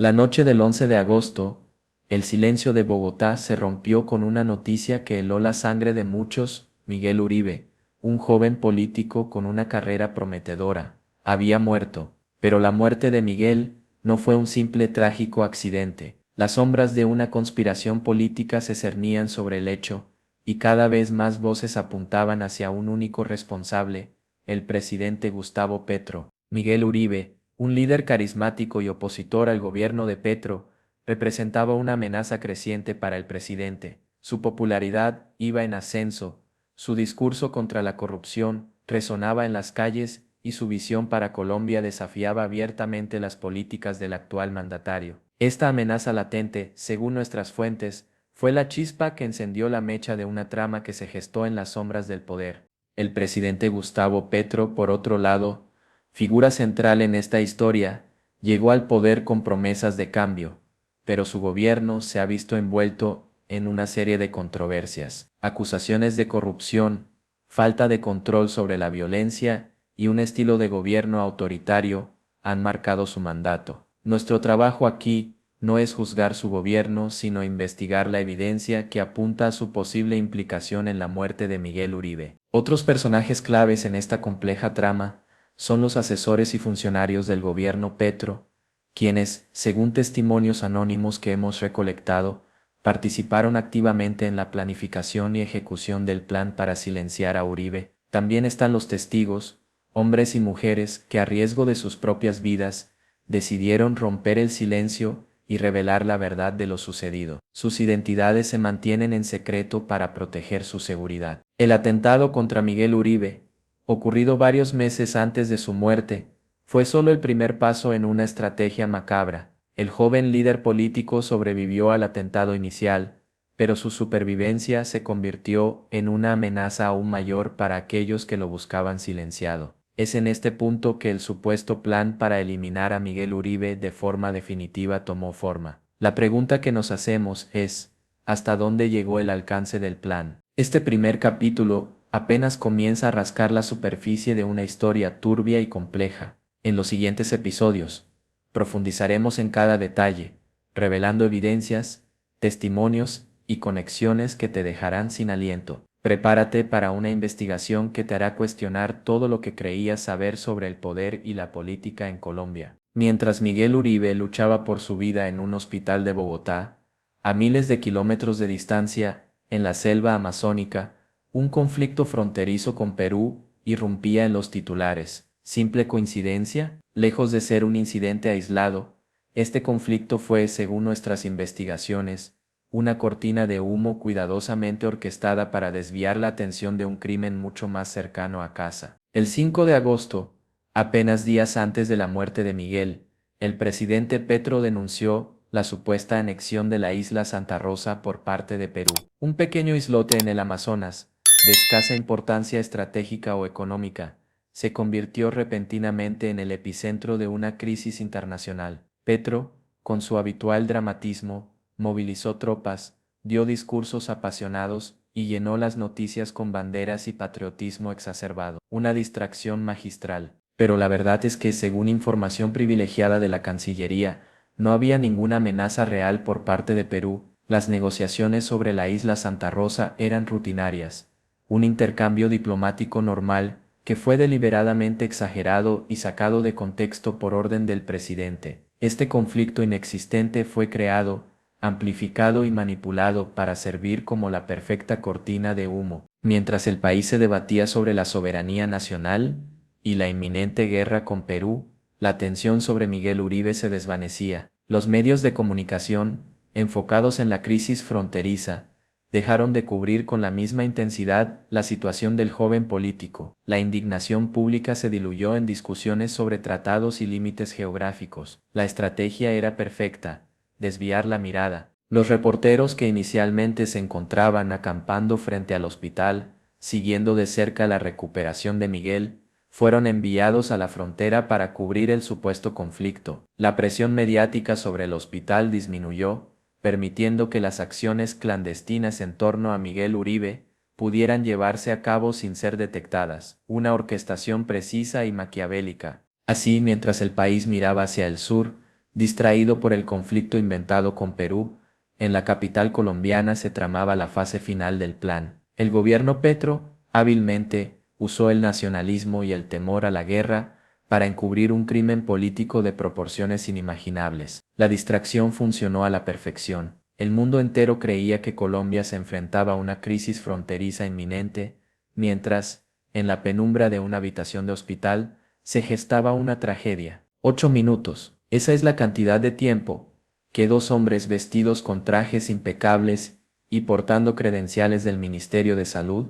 La noche del 11 de agosto, el silencio de Bogotá se rompió con una noticia que heló la sangre de muchos. Miguel Uribe, un joven político con una carrera prometedora, había muerto. Pero la muerte de Miguel no fue un simple trágico accidente. Las sombras de una conspiración política se cernían sobre el hecho, y cada vez más voces apuntaban hacia un único responsable, el presidente Gustavo Petro. Miguel Uribe, un líder carismático y opositor al gobierno de Petro, representaba una amenaza creciente para el presidente. Su popularidad iba en ascenso, su discurso contra la corrupción resonaba en las calles y su visión para Colombia desafiaba abiertamente las políticas del actual mandatario. Esta amenaza latente, según nuestras fuentes, fue la chispa que encendió la mecha de una trama que se gestó en las sombras del poder. El presidente Gustavo Petro, por otro lado, figura central en esta historia, llegó al poder con promesas de cambio, pero su gobierno se ha visto envuelto en una serie de controversias, acusaciones de corrupción, falta de control sobre la violencia y un estilo de gobierno autoritario han marcado su mandato. Nuestro trabajo aquí no es juzgar su gobierno, sino investigar la evidencia que apunta a su posible implicación en la muerte de Miguel Uribe. Otros personajes claves en esta compleja trama son los asesores y funcionarios del gobierno Petro, quienes, según testimonios anónimos que hemos recolectado, participaron activamente en la planificación y ejecución del plan para silenciar a Uribe. También están los testigos, hombres y mujeres que a riesgo de sus propias vidas, decidieron romper el silencio y revelar la verdad de lo sucedido. Sus identidades se mantienen en secreto para proteger su seguridad. El atentado contra Miguel Uribe, ocurrido varios meses antes de su muerte, fue solo el primer paso en una estrategia macabra. El joven líder político sobrevivió al atentado inicial, pero su supervivencia se convirtió en una amenaza aún mayor para aquellos que lo buscaban silenciado. Es en este punto que el supuesto plan para eliminar a Miguel Uribe de forma definitiva tomó forma. La pregunta que nos hacemos es, ¿hasta dónde llegó el alcance del plan? Este primer capítulo apenas comienza a rascar la superficie de una historia turbia y compleja. En los siguientes episodios, profundizaremos en cada detalle, revelando evidencias, testimonios y conexiones que te dejarán sin aliento. Prepárate para una investigación que te hará cuestionar todo lo que creías saber sobre el poder y la política en Colombia. Mientras Miguel Uribe luchaba por su vida en un hospital de Bogotá, a miles de kilómetros de distancia, en la selva amazónica, un conflicto fronterizo con Perú irrumpía en los titulares. ¿Simple coincidencia? Lejos de ser un incidente aislado, este conflicto fue, según nuestras investigaciones, una cortina de humo cuidadosamente orquestada para desviar la atención de un crimen mucho más cercano a casa. El 5 de agosto, apenas días antes de la muerte de Miguel, el presidente Petro denunció la supuesta anexión de la isla Santa Rosa por parte de Perú, un pequeño islote en el Amazonas, de escasa importancia estratégica o económica, se convirtió repentinamente en el epicentro de una crisis internacional. Petro, con su habitual dramatismo, movilizó tropas, dio discursos apasionados y llenó las noticias con banderas y patriotismo exacerbado. Una distracción magistral. Pero la verdad es que, según información privilegiada de la Cancillería, no había ninguna amenaza real por parte de Perú. Las negociaciones sobre la isla Santa Rosa eran rutinarias, un intercambio diplomático normal que fue deliberadamente exagerado y sacado de contexto por orden del presidente. Este conflicto inexistente fue creado, amplificado y manipulado para servir como la perfecta cortina de humo. Mientras el país se debatía sobre la soberanía nacional y la inminente guerra con Perú, la tensión sobre Miguel Uribe se desvanecía. Los medios de comunicación, enfocados en la crisis fronteriza, dejaron de cubrir con la misma intensidad la situación del joven político. La indignación pública se diluyó en discusiones sobre tratados y límites geográficos. La estrategia era perfecta: desviar la mirada. Los reporteros que inicialmente se encontraban acampando frente al hospital, siguiendo de cerca la recuperación de Miguel, fueron enviados a la frontera para cubrir el supuesto conflicto. La presión mediática sobre el hospital disminuyó, permitiendo que las acciones clandestinas en torno a Miguel Uribe pudieran llevarse a cabo sin ser detectadas. Una orquestación precisa y maquiavélica. Así, mientras el país miraba hacia el sur, Distraído por el conflicto inventado con Perú, en la capital colombiana se tramaba la fase final del plan. El gobierno Petro, hábilmente, usó el nacionalismo y el temor a la guerra para encubrir un crimen político de proporciones inimaginables. La distracción funcionó a la perfección. El mundo entero creía que Colombia se enfrentaba a una crisis fronteriza inminente, mientras, en la penumbra de una habitación de hospital, se gestaba una tragedia. 8 minutos. Esa es la cantidad de tiempo que dos hombres vestidos con trajes impecables y portando credenciales del Ministerio de Salud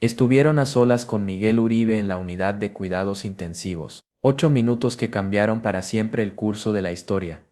estuvieron a solas con Miguel Uribe en la unidad de cuidados intensivos. 8 minutos que cambiaron para siempre el curso de la historia.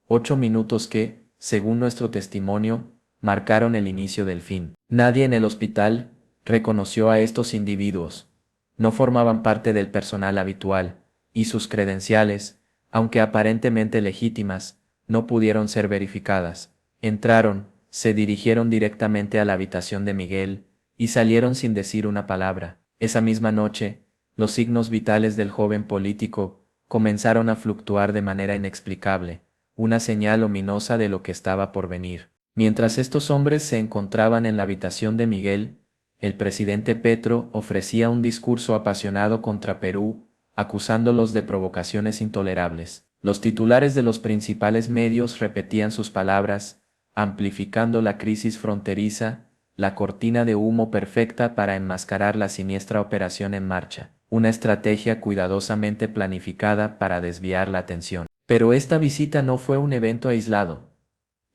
8 minutos que, según nuestro testimonio, marcaron el inicio del fin. Nadie en el hospital reconoció a estos individuos. No formaban parte del personal habitual, y sus credenciales, aunque aparentemente legítimas, no pudieron ser verificadas. Entraron, se dirigieron directamente a la habitación de Miguel, y salieron sin decir una palabra. Esa misma noche, los signos vitales del joven político comenzaron a fluctuar de manera inexplicable, una señal ominosa de lo que estaba por venir. Mientras estos hombres se encontraban en la habitación de Miguel, el presidente Petro ofrecía un discurso apasionado contra Perú, acusándolos de provocaciones intolerables. Los titulares de los principales medios repetían sus palabras, amplificando la crisis fronteriza, la cortina de humo perfecta para enmascarar la siniestra operación en marcha, una estrategia cuidadosamente planificada para desviar la atención. Pero esta visita no fue un evento aislado.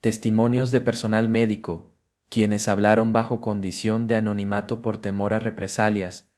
Testimonios de personal médico, quienes hablaron bajo condición de anonimato por temor a represalias,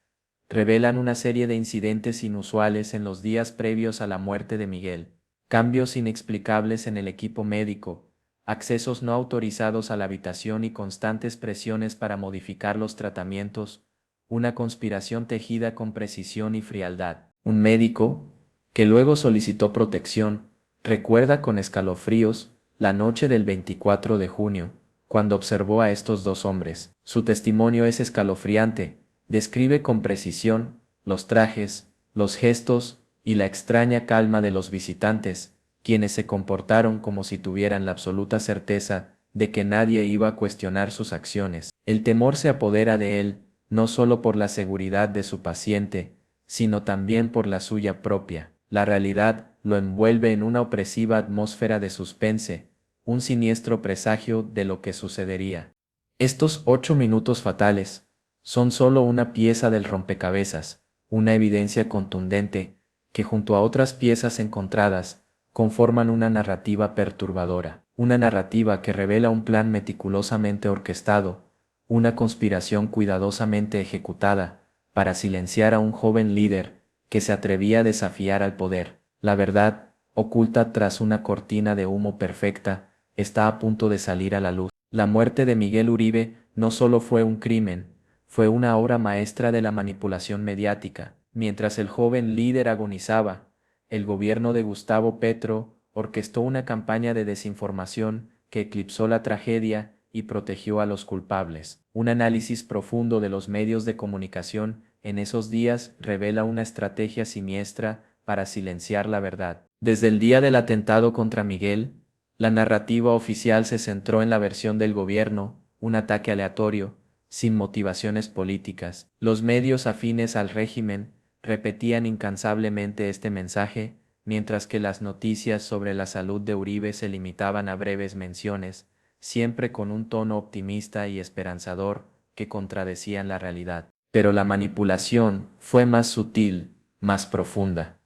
revelan una serie de incidentes inusuales en los días previos a la muerte de Miguel, cambios inexplicables en el equipo médico, accesos no autorizados a la habitación y constantes presiones para modificar los tratamientos, una conspiración tejida con precisión y frialdad. Un médico, que luego solicitó protección, recuerda con escalofríos la noche del 24 de junio, cuando observó a estos dos hombres. Su testimonio es escalofriante, describe con precisión los trajes, los gestos y la extraña calma de los visitantes, quienes se comportaron como si tuvieran la absoluta certeza de que nadie iba a cuestionar sus acciones. El temor se apodera de él, no solo por la seguridad de su paciente, sino también por la suya propia. La realidad lo envuelve en una opresiva atmósfera de suspense, un siniestro presagio de lo que sucedería. Estos 8 minutos fatales son solo una pieza del rompecabezas, una evidencia contundente que junto a otras piezas encontradas conforman una narrativa perturbadora, una narrativa que revela un plan meticulosamente orquestado, una conspiración cuidadosamente ejecutada para silenciar a un joven líder que se atrevía a desafiar al poder. La verdad, oculta tras una cortina de humo perfecta, está a punto de salir a la luz. La muerte de Miguel Uribe no solo fue un crimen, fue una obra maestra de la manipulación mediática. Mientras el joven líder agonizaba, el gobierno de Gustavo Petro orquestó una campaña de desinformación que eclipsó la tragedia y protegió a los culpables. Un análisis profundo de los medios de comunicación en esos días revela una estrategia siniestra para silenciar la verdad. Desde el día del atentado contra Miguel, la narrativa oficial se centró en la versión del gobierno, un ataque aleatorio, sin motivaciones políticas. Los medios afines al régimen repetían incansablemente este mensaje, mientras que las noticias sobre la salud de Uribe se limitaban a breves menciones, siempre con un tono optimista y esperanzador que contradecían la realidad. Pero la manipulación fue más sutil, más profunda.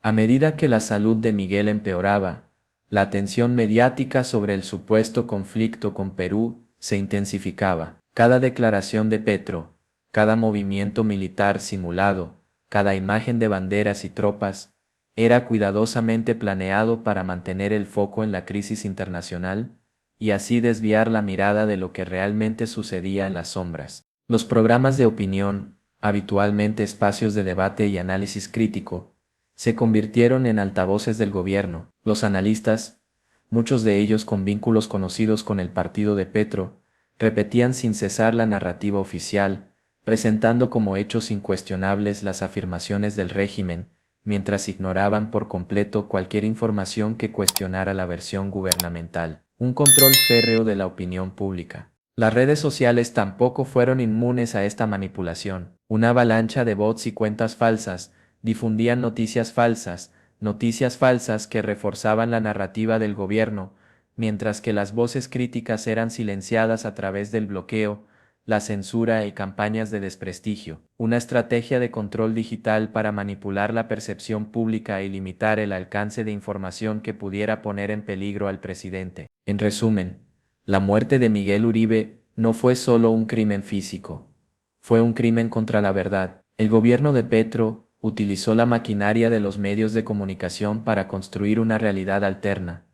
A medida que la salud de Miguel empeoraba, la atención mediática sobre el supuesto conflicto con Perú se intensificaba. Cada declaración de Petro, cada movimiento militar simulado, cada imagen de banderas y tropas, era cuidadosamente planeado para mantener el foco en la crisis internacional y así desviar la mirada de lo que realmente sucedía en las sombras. Los programas de opinión, habitualmente espacios de debate y análisis crítico, se convirtieron en altavoces del gobierno. Los analistas, muchos de ellos con vínculos conocidos con el partido de Petro, repetían sin cesar la narrativa oficial, presentando como hechos incuestionables las afirmaciones del régimen, mientras ignoraban por completo cualquier información que cuestionara la versión gubernamental. Un control férreo de la opinión pública. Las redes sociales tampoco fueron inmunes a esta manipulación. Una avalancha de bots y cuentas falsas difundían noticias falsas que reforzaban la narrativa del gobierno, mientras que las voces críticas eran silenciadas a través del bloqueo, la censura y campañas de desprestigio, una estrategia de control digital para manipular la percepción pública y limitar el alcance de información que pudiera poner en peligro al presidente. En resumen, la muerte de Miguel Uribe no fue solo un crimen físico, fue un crimen contra la verdad. El gobierno de Petro utilizó la maquinaria de los medios de comunicación para construir una realidad alterna,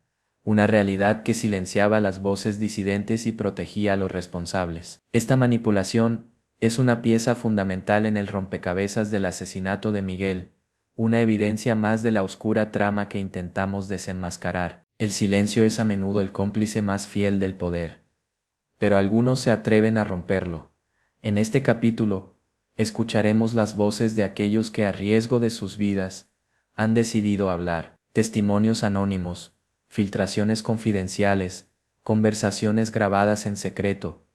una realidad que silenciaba las voces disidentes y protegía a los responsables. Esta manipulación es una pieza fundamental en el rompecabezas del asesinato de Miguel, una evidencia más de la oscura trama que intentamos desenmascarar. El silencio es a menudo el cómplice más fiel del poder, pero algunos se atreven a romperlo. En este capítulo, escucharemos las voces de aquellos que a riesgo de sus vidas han decidido hablar, testimonios anónimos, filtraciones confidenciales, conversaciones grabadas en secreto,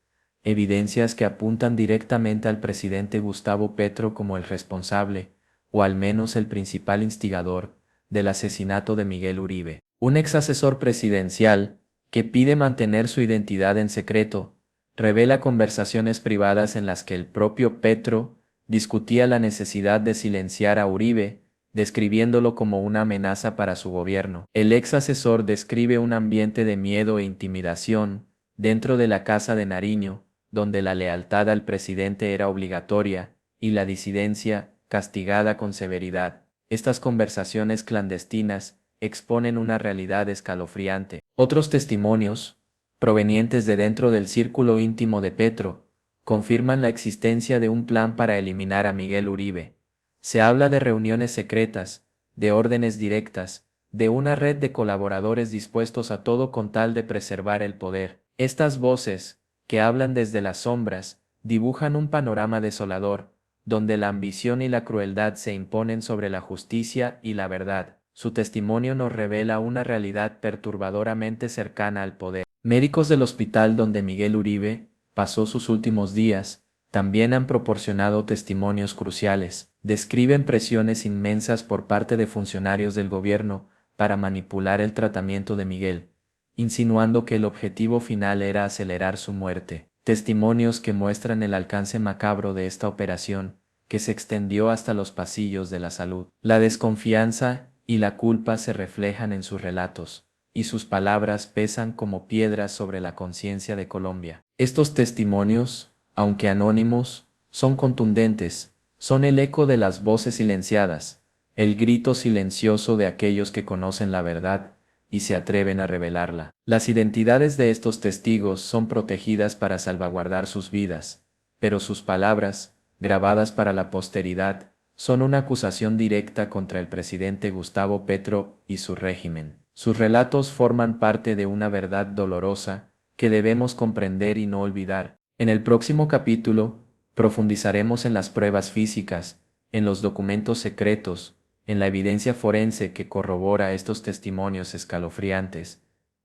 evidencias que apuntan directamente al presidente Gustavo Petro como el responsable, o al menos el principal instigador, del asesinato de Miguel Uribe. Un ex asesor presidencial, que pide mantener su identidad en secreto, revela conversaciones privadas en las que el propio Petro discutía la necesidad de silenciar a Uribe, describiéndolo como una amenaza para su gobierno. El ex asesor describe un ambiente de miedo e intimidación dentro de la Casa de Nariño, donde la lealtad al presidente era obligatoria y la disidencia castigada con severidad. Estas conversaciones clandestinas exponen una realidad escalofriante. Otros testimonios, provenientes de dentro del círculo íntimo de Petro, confirman la existencia de un plan para eliminar a Miguel Uribe. Se habla de reuniones secretas, de órdenes directas, de una red de colaboradores dispuestos a todo con tal de preservar el poder. Estas voces, que hablan desde las sombras, dibujan un panorama desolador, donde la ambición y la crueldad se imponen sobre la justicia y la verdad. Su testimonio nos revela una realidad perturbadoramente cercana al poder. Médicos del hospital donde Miguel Uribe pasó sus últimos días también han proporcionado testimonios cruciales. Describen presiones inmensas por parte de funcionarios del gobierno para manipular el tratamiento de Miguel, insinuando que el objetivo final era acelerar su muerte. Testimonios que muestran el alcance macabro de esta operación, que se extendió hasta los pasillos de la salud. La desconfianza y la culpa se reflejan en sus relatos, y sus palabras pesan como piedras sobre la conciencia de Colombia. Estos testimonios, aunque anónimos, son contundentes, son el eco de las voces silenciadas, el grito silencioso de aquellos que conocen la verdad y se atreven a revelarla. Las identidades de estos testigos son protegidas para salvaguardar sus vidas, pero sus palabras, grabadas para la posteridad, son una acusación directa contra el presidente Gustavo Petro y su régimen. Sus relatos forman parte de una verdad dolorosa que debemos comprender y no olvidar. En el próximo capítulo, profundizaremos en las pruebas físicas, en los documentos secretos, en la evidencia forense que corrobora estos testimonios escalofriantes,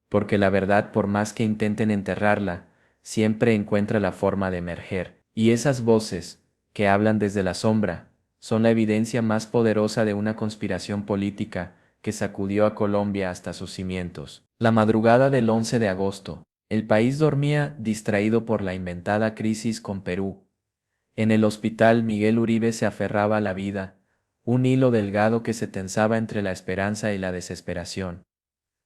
porque la verdad, por más que intenten enterrarla, siempre encuentra la forma de emerger. Y esas voces, que hablan desde la sombra, son la evidencia más poderosa de una conspiración política que sacudió a Colombia hasta sus cimientos. La madrugada del 11 de agosto, el país dormía distraído por la inventada crisis con Perú. En el hospital Miguel Uribe se aferraba a la vida, un hilo delgado que se tensaba entre la esperanza y la desesperación.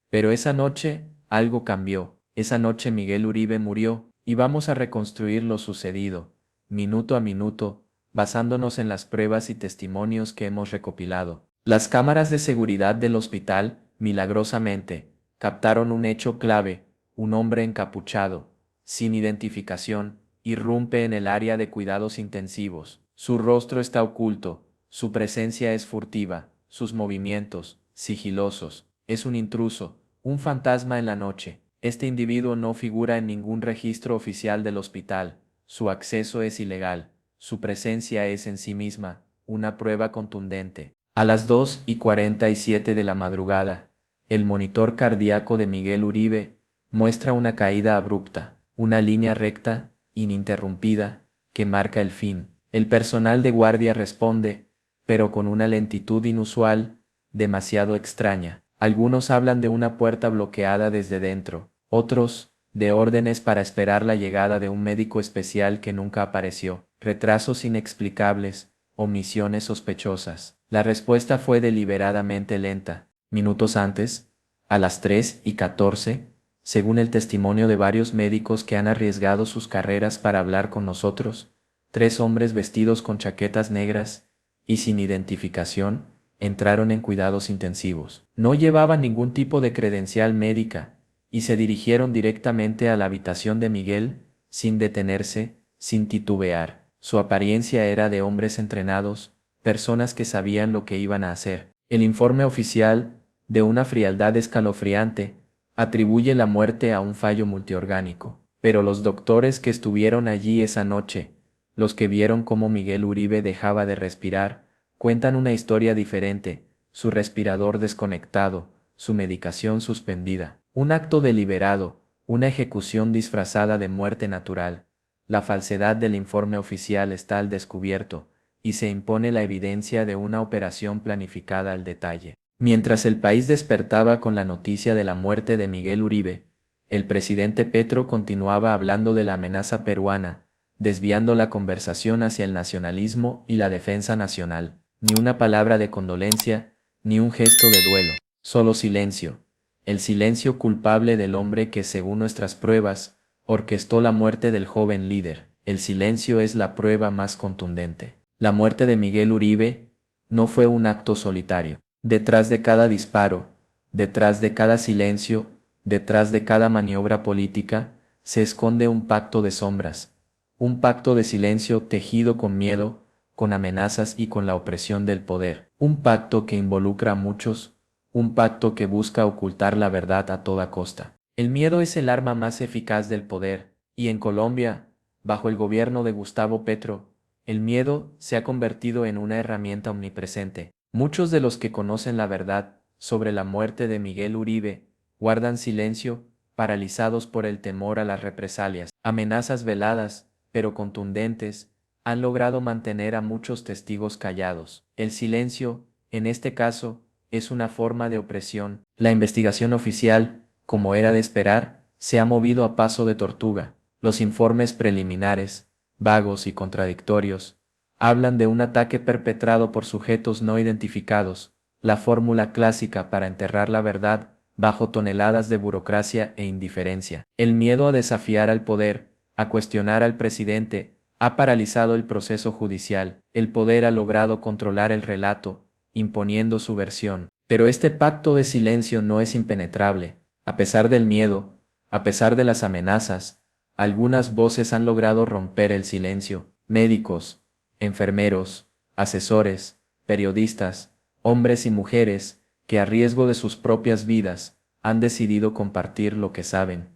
Pero esa noche, algo cambió. Esa noche Miguel Uribe murió, y vamos a reconstruir lo sucedido, minuto a minuto, basándonos en las pruebas y testimonios que hemos recopilado. Las cámaras de seguridad del hospital, milagrosamente, captaron un hecho clave: un hombre encapuchado, sin identificación, irrumpe en el área de cuidados intensivos. Su rostro está oculto, su presencia es furtiva, sus movimientos, sigilosos. Es un intruso, un fantasma en la noche. Este individuo no figura en ningún registro oficial del hospital. Su acceso es ilegal. Su presencia es en sí misma una prueba contundente. A las 2:47 de la madrugada, el monitor cardíaco de Miguel Uribe muestra una caída abrupta, una línea recta, ininterrumpida, que marca el fin. El personal de guardia responde, pero con una lentitud inusual, demasiado extraña. Algunos hablan de una puerta bloqueada desde dentro, otros, de órdenes para esperar la llegada de un médico especial que nunca apareció, retrasos inexplicables, omisiones sospechosas. La respuesta fue deliberadamente lenta. Minutos antes, a las 3:14, según el testimonio de varios médicos que han arriesgado sus carreras para hablar con nosotros, 3 hombres vestidos con chaquetas negras y sin identificación entraron en cuidados intensivos. No llevaban ningún tipo de credencial médica y se dirigieron directamente a la habitación de Miguel, sin detenerse, sin titubear. Su apariencia era de hombres entrenados, personas que sabían lo que iban a hacer. El informe oficial, de una frialdad escalofriante, atribuye la muerte a un fallo multiorgánico. Pero los doctores que estuvieron allí esa noche, los que vieron cómo Miguel Uribe dejaba de respirar, cuentan una historia diferente: su respirador desconectado, su medicación suspendida, un acto deliberado, una ejecución disfrazada de muerte natural. La falsedad del informe oficial está al descubierto, y se impone la evidencia de una operación planificada al detalle. Mientras el país despertaba con la noticia de la muerte de Miguel Uribe, el presidente Petro continuaba hablando de la amenaza peruana, desviando la conversación hacia el nacionalismo y la defensa nacional. Ni una palabra de condolencia, ni un gesto de duelo, solo silencio. El silencio culpable del hombre que, según nuestras pruebas, orquestó la muerte del joven líder. El silencio es la prueba más contundente. La muerte de Miguel Uribe no fue un acto solitario. Detrás de cada disparo, detrás de cada silencio, detrás de cada maniobra política, se esconde un pacto de sombras, un pacto de silencio tejido con miedo, con amenazas y con la opresión del poder, un pacto que involucra a muchos, un pacto que busca ocultar la verdad a toda costa. El miedo es el arma más eficaz del poder, y en Colombia, bajo el gobierno de Gustavo Petro, el miedo se ha convertido en una herramienta omnipresente. Muchos de los que conocen la verdad sobre la muerte de Miguel Uribe guardan silencio, paralizados por el temor a las represalias. Amenazas veladas, pero contundentes, han logrado mantener a muchos testigos callados. El silencio, en este caso, es una forma de opresión. La investigación oficial, como era de esperar, se ha movido a paso de tortuga. Los informes preliminares, vagos y contradictorios, hablan de un ataque perpetrado por sujetos no identificados, la fórmula clásica para enterrar la verdad bajo toneladas de burocracia e indiferencia. El miedo a desafiar al poder, a cuestionar al presidente, ha paralizado el proceso judicial. El poder ha logrado controlar el relato, imponiendo su versión. Pero este pacto de silencio no es impenetrable. A pesar del miedo, a pesar de las amenazas, algunas voces han logrado romper el silencio. Médicos, enfermeros, asesores, periodistas, hombres y mujeres, que a riesgo de sus propias vidas, han decidido compartir lo que saben,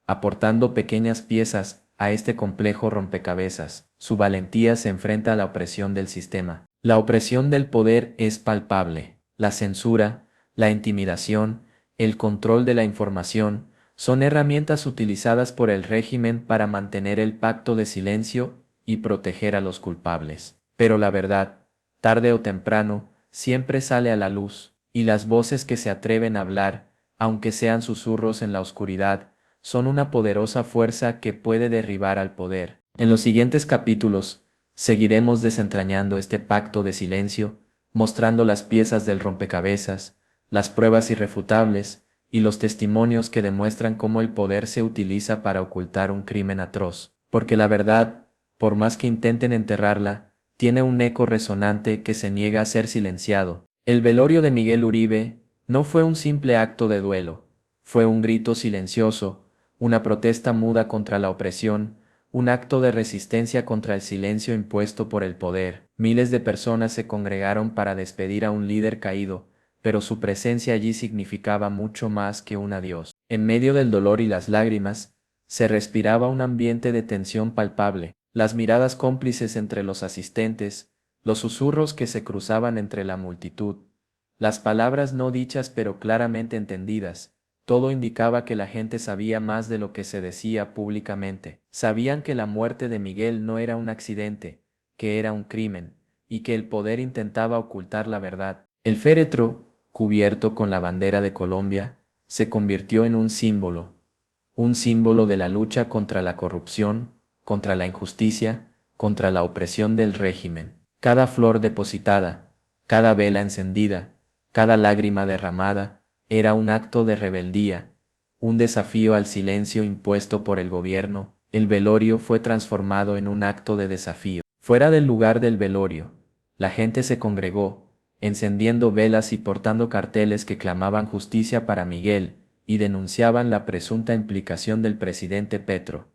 aportando pequeñas piezas a este complejo rompecabezas. Su valentía se enfrenta a la opresión del sistema. La opresión del poder es palpable. La censura, la intimidación, el control de la información, son herramientas utilizadas por el régimen para mantener el pacto de silencio y proteger a los culpables. Pero la verdad, tarde o temprano, siempre sale a la luz, y las voces que se atreven a hablar, aunque sean susurros en la oscuridad, son una poderosa fuerza que puede derribar al poder. En los siguientes capítulos, seguiremos desentrañando este pacto de silencio, mostrando las piezas del rompecabezas, las pruebas irrefutables, y los testimonios que demuestran cómo el poder se utiliza para ocultar un crimen atroz. Porque la verdad, por más que intenten enterrarla, tiene un eco resonante que se niega a ser silenciado. El velorio de Miguel Uribe no fue un simple acto de duelo, fue un grito silencioso, una protesta muda contra la opresión, un acto de resistencia contra el silencio impuesto por el poder. Miles de personas se congregaron para despedir a un líder caído, pero su presencia allí significaba mucho más que un adiós. En medio del dolor y las lágrimas, se respiraba un ambiente de tensión palpable. Las miradas cómplices entre los asistentes, los susurros que se cruzaban entre la multitud, las palabras no dichas pero claramente entendidas, todo indicaba que la gente sabía más de lo que se decía públicamente. Sabían que la muerte de Miguel no era un accidente, que era un crimen, y que el poder intentaba ocultar la verdad. El féretro, cubierto con la bandera de Colombia, se convirtió en un símbolo de la lucha contra la corrupción, contra la injusticia, contra la opresión del régimen. Cada flor depositada, cada vela encendida, cada lágrima derramada, era un acto de rebeldía, un desafío al silencio impuesto por el gobierno. El velorio fue transformado en un acto de desafío. Fuera del lugar del velorio, la gente se congregó, encendiendo velas y portando carteles que clamaban justicia para Miguel, y denunciaban la presunta implicación del presidente Petro.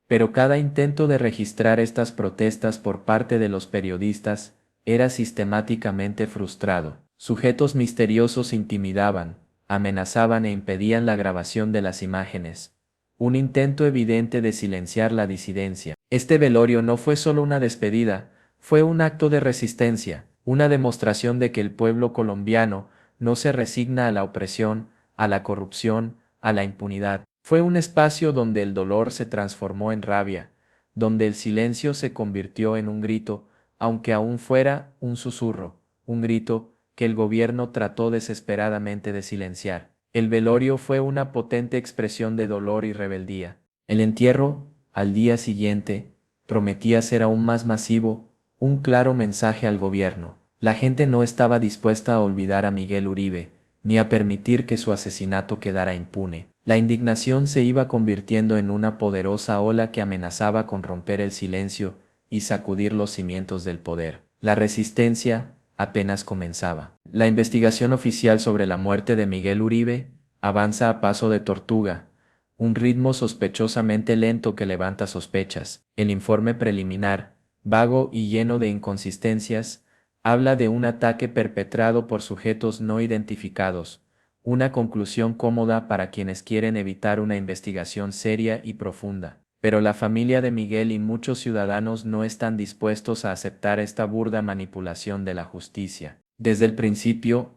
Pero cada intento de registrar estas protestas por parte de los periodistas era sistemáticamente frustrado. Sujetos misteriosos intimidaban, amenazaban e impedían la grabación de las imágenes. Un intento evidente de silenciar la disidencia. Este velorio no fue solo una despedida, fue un acto de resistencia, una demostración de que el pueblo colombiano no se resigna a la opresión, a la corrupción, a la impunidad. Fue un espacio donde el dolor se transformó en rabia, donde el silencio se convirtió en un grito, aunque aún fuera un susurro, un grito que el gobierno trató desesperadamente de silenciar. El velorio fue una potente expresión de dolor y rebeldía. El entierro, al día siguiente, prometía ser aún más masivo, un claro mensaje al gobierno. La gente no estaba dispuesta a olvidar a Miguel Uribe, ni a permitir que su asesinato quedara impune. La indignación se iba convirtiendo en una poderosa ola que amenazaba con romper el silencio y sacudir los cimientos del poder. La resistencia apenas comenzaba. La investigación oficial sobre la muerte de Miguel Uribe avanza a paso de tortuga, un ritmo sospechosamente lento que levanta sospechas. El informe preliminar, vago y lleno de inconsistencias, habla de un ataque perpetrado por sujetos no identificados, una conclusión cómoda para quienes quieren evitar una investigación seria y profunda. Pero la familia de Miguel y muchos ciudadanos no están dispuestos a aceptar esta burda manipulación de la justicia. Desde el principio,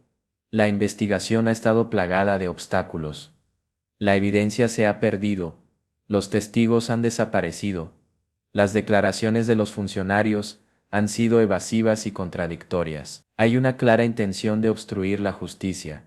la investigación ha estado plagada de obstáculos. La evidencia se ha perdido, los testigos han desaparecido, las declaraciones de los funcionarios han sido evasivas y contradictorias. Hay una clara intención de obstruir la justicia,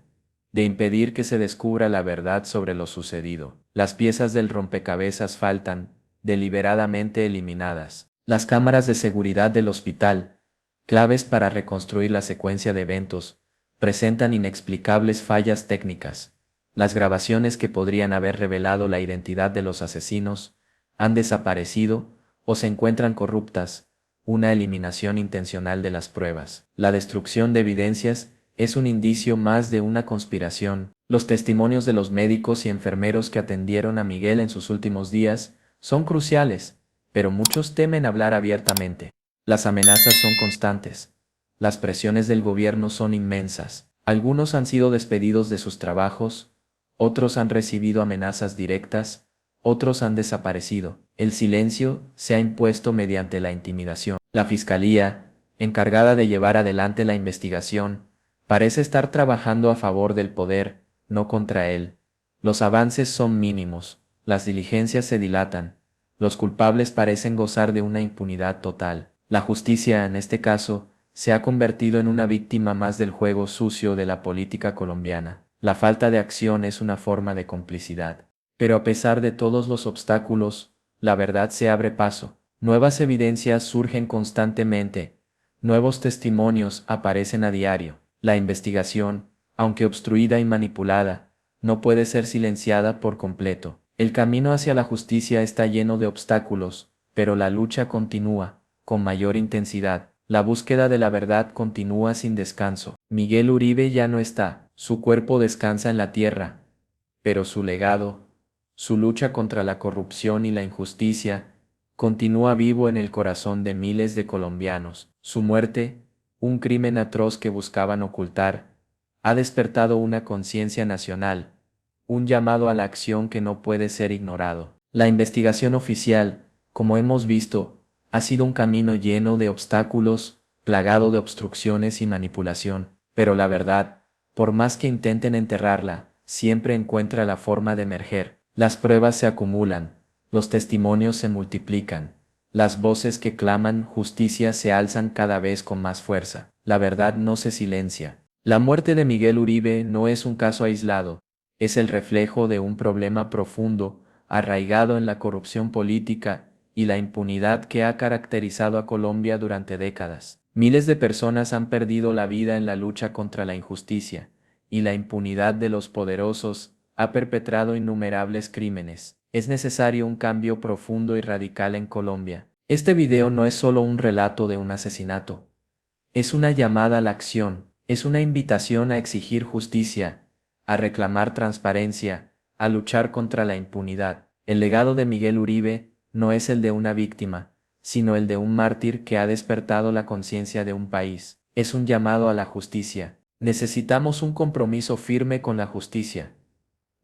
de impedir que se descubra la verdad sobre lo sucedido. Las piezas del rompecabezas faltan, deliberadamente eliminadas. Las cámaras de seguridad del hospital, claves para reconstruir la secuencia de eventos, presentan inexplicables fallas técnicas. Las grabaciones que podrían haber revelado la identidad de los asesinos han desaparecido o se encuentran corruptas, una eliminación intencional de las pruebas. La destrucción de evidencias es un indicio más de una conspiración. Los testimonios de los médicos y enfermeros que atendieron a Miguel en sus últimos días son cruciales, pero muchos temen hablar abiertamente. Las amenazas son constantes. Las presiones del gobierno son inmensas. Algunos han sido despedidos de sus trabajos, otros han recibido amenazas directas, otros han desaparecido. El silencio se ha impuesto mediante la intimidación. La fiscalía, encargada de llevar adelante la investigación, parece estar trabajando a favor del poder, no contra él. Los avances son mínimos, las diligencias se dilatan, los culpables parecen gozar de una impunidad total. La justicia, en este caso, se ha convertido en una víctima más del juego sucio de la política colombiana. La falta de acción es una forma de complicidad. Pero a pesar de todos los obstáculos, la verdad se abre paso. Nuevas evidencias surgen constantemente, nuevos testimonios aparecen a diario. La investigación, aunque obstruida y manipulada, no puede ser silenciada por completo. El camino hacia la justicia está lleno de obstáculos, pero la lucha continúa, con mayor intensidad. La búsqueda de la verdad continúa sin descanso. Miguel Uribe ya no está, su cuerpo descansa en la tierra, pero su legado, su lucha contra la corrupción y la injusticia, continúa vivo en el corazón de miles de colombianos. Su muerte, un crimen atroz que buscaban ocultar, ha despertado una conciencia nacional, un llamado a la acción que no puede ser ignorado. La investigación oficial, como hemos visto, ha sido un camino lleno de obstáculos, plagado de obstrucciones y manipulación, pero la verdad, por más que intenten enterrarla, siempre encuentra la forma de emerger. Las pruebas se acumulan, los testimonios se multiplican, las voces que claman justicia se alzan cada vez con más fuerza. La verdad no se silencia. La muerte de Miguel Uribe no es un caso aislado, es el reflejo de un problema profundo, arraigado en la corrupción política y la impunidad que ha caracterizado a Colombia durante décadas. Miles de personas han perdido la vida en la lucha contra la injusticia, y la impunidad de los poderosos ha perpetrado innumerables crímenes. Es necesario un cambio profundo y radical en Colombia. Este video no es solo un relato de un asesinato. Es una llamada a la acción, es una invitación a exigir justicia, a reclamar transparencia, a luchar contra la impunidad. El legado de Miguel Uribe no es el de una víctima, sino el de un mártir que ha despertado la conciencia de un país. Es un llamado a la justicia. Necesitamos un compromiso firme con la justicia,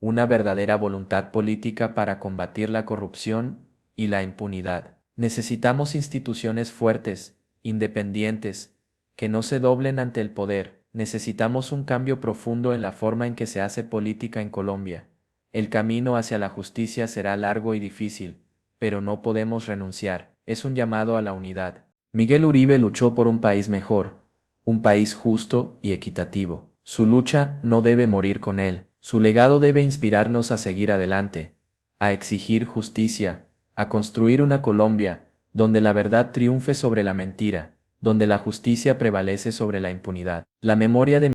una verdadera voluntad política para combatir la corrupción y la impunidad. Necesitamos instituciones fuertes, independientes, que no se doblen ante el poder. Necesitamos un cambio profundo en la forma en que se hace política en Colombia. El camino hacia la justicia será largo y difícil, pero no podemos renunciar. Es un llamado a la unidad. Miguel Uribe luchó por un país mejor, un país justo y equitativo. Su lucha no debe morir con él. Su legado debe inspirarnos a seguir adelante, a exigir justicia, a construir una Colombia donde la verdad triunfe sobre la mentira, donde la justicia prevalece sobre la impunidad. La memoria de